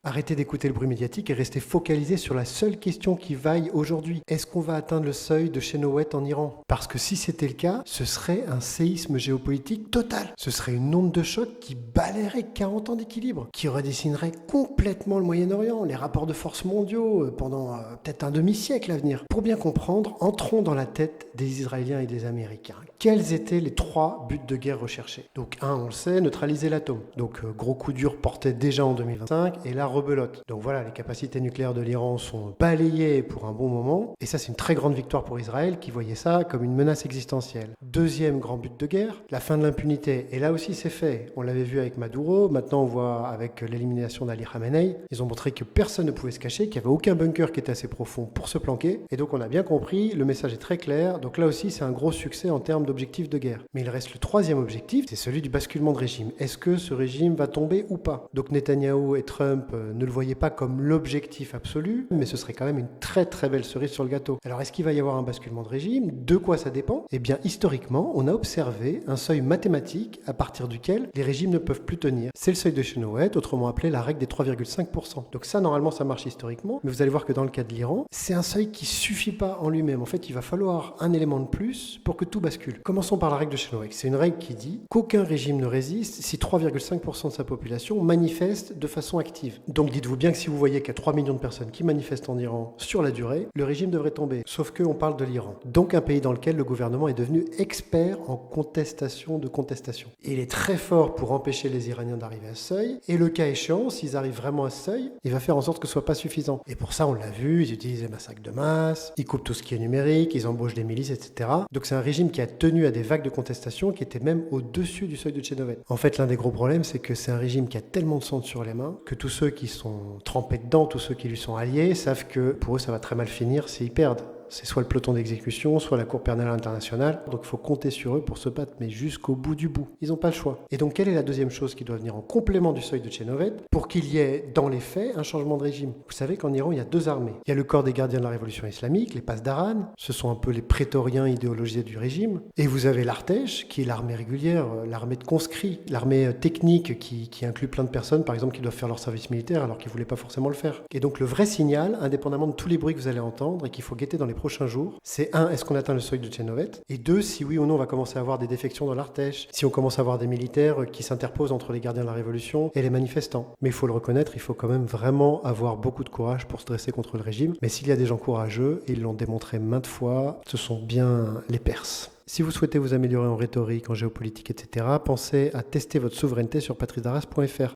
Arrêtez d'écouter le bruit médiatique et restez focalisé sur la seule question qui vaille aujourd'hui. Est-ce qu'on va atteindre le seuil de Chénoweth en Iran? Parce que si c'était le cas, ce serait un séisme géopolitique total. Ce serait une onde de choc qui balayerait 40 ans d'équilibre, qui redessinerait complètement le Moyen-Orient, les rapports de force mondiaux pendant peut-être un demi-siècle à venir. Pour bien comprendre, entrons dans la tête des Israéliens et des Américains. Quels étaient les 3 buts de guerre recherchés? Donc on le sait, neutraliser l'atome. Donc gros coup dur porté déjà en 2025 et là rebelote. Donc voilà, les capacités nucléaires de l'Iran sont balayées pour un bon moment et ça c'est une très grande victoire pour Israël qui voyait ça comme une menace existentielle. Deuxième grand but de guerre, la fin de l'impunité. Et là aussi c'est fait. On l'avait vu avec Maduro, maintenant on voit avec l'élimination d'Ali Khamenei. Ils ont montré que personne ne pouvait se cacher, qu'il n'y avait aucun bunker qui était assez profond pour se planquer. Et donc on a bien compris, le message est très clair. Donc là aussi c'est un gros succès en termes d'objectifs de guerre. Mais il reste le troisième objectif, c'est celui du basculement de régime. Est-ce que ce régime va tomber ou pas? Donc Netanyahou et Trump ne le voyaient pas comme l'objectif absolu, mais ce serait quand même une très très belle cerise sur le gâteau. Alors est-ce qu'il va y avoir un basculement de régime? De quoi ça dépend? Eh bien historiquement, on a observé un seuil mathématique à partir duquel les régimes ne peuvent plus tenir. C'est le seuil de Chénoweth, autrement appelé la règle des 3,5%. Donc ça normalement ça marche historiquement, mais vous allez voir que dans le cas de l'Iran, c'est un seuil qui suffit pas en lui-même. En fait, il va falloir un élément de plus pour que tout bascule. Commençons par la règle de Chénoweth. C'est une règle qui dit qu'aucun régime ne résiste si 3,5% de sa population manifeste de façon active. Donc dites-vous bien que si vous voyez qu'il y a 3 millions de personnes qui manifestent en Iran sur la durée, le régime devrait tomber. Sauf qu'on parle de l'Iran. Donc un pays dans lequel le gouvernement est devenu expert en contestation de contestation. Et il est très fort pour empêcher les Iraniens d'arriver à ce seuil. Et le cas échéant, s'ils arrivent vraiment à ce seuil, il va faire en sorte que ce soit pas suffisant. Et pour ça, on l'a vu, ils utilisent les massacres de masse, ils coupent tout ce qui est numérique, ils embauchent des milices, etc. Donc c'est un régime qui a tenu à des vagues de contestation qui étaient même au-dessus du seuil de Chénoweth. En fait, l'un des gros problèmes, c'est que c'est un régime qui a tellement de sang sur les mains que tous ceux qui sont trempés dedans, tous ceux qui lui sont alliés, savent que pour eux, ça va très mal finir s'ils perdent. C'est soit le peloton d'exécution, soit la Cour pénale internationale. Donc il faut compter sur eux pour se battre, mais jusqu'au bout du bout. Ils n'ont pas le choix. Et donc quelle est la deuxième chose qui doit venir en complément du seuil de Chénoweth pour qu'il y ait, dans les faits, un changement de régime? Vous savez qu'en Iran, il y a 2 armées. Il y a le corps des gardiens de la révolution islamique, les Pasdaran. Ce sont un peu les prétoriens idéologisés du régime. Et vous avez l'Artèche, qui est l'armée régulière, l'armée de conscrits, l'armée technique qui inclut plein de personnes, par exemple, qui doivent faire leur service militaire alors qu'ils ne voulaient pas forcément le faire. Et donc le vrai signal, indépendamment de tous les bruits que vous allez entendre et qu'il faut guetter dans les prochains jours, c'est 1, est-ce qu'on atteint le seuil de Chénoweth? Et 2, si oui ou non on va commencer à avoir des défections dans l'Artèche, si on commence à avoir des militaires qui s'interposent entre les gardiens de la révolution et les manifestants. Mais il faut le reconnaître, il faut quand même vraiment avoir beaucoup de courage pour se dresser contre le régime. Mais s'il y a des gens courageux, et ils l'ont démontré maintes fois, ce sont bien les Perses. Si vous souhaitez vous améliorer en rhétorique, en géopolitique, etc., pensez à tester votre souveraineté sur patricedarras.fr.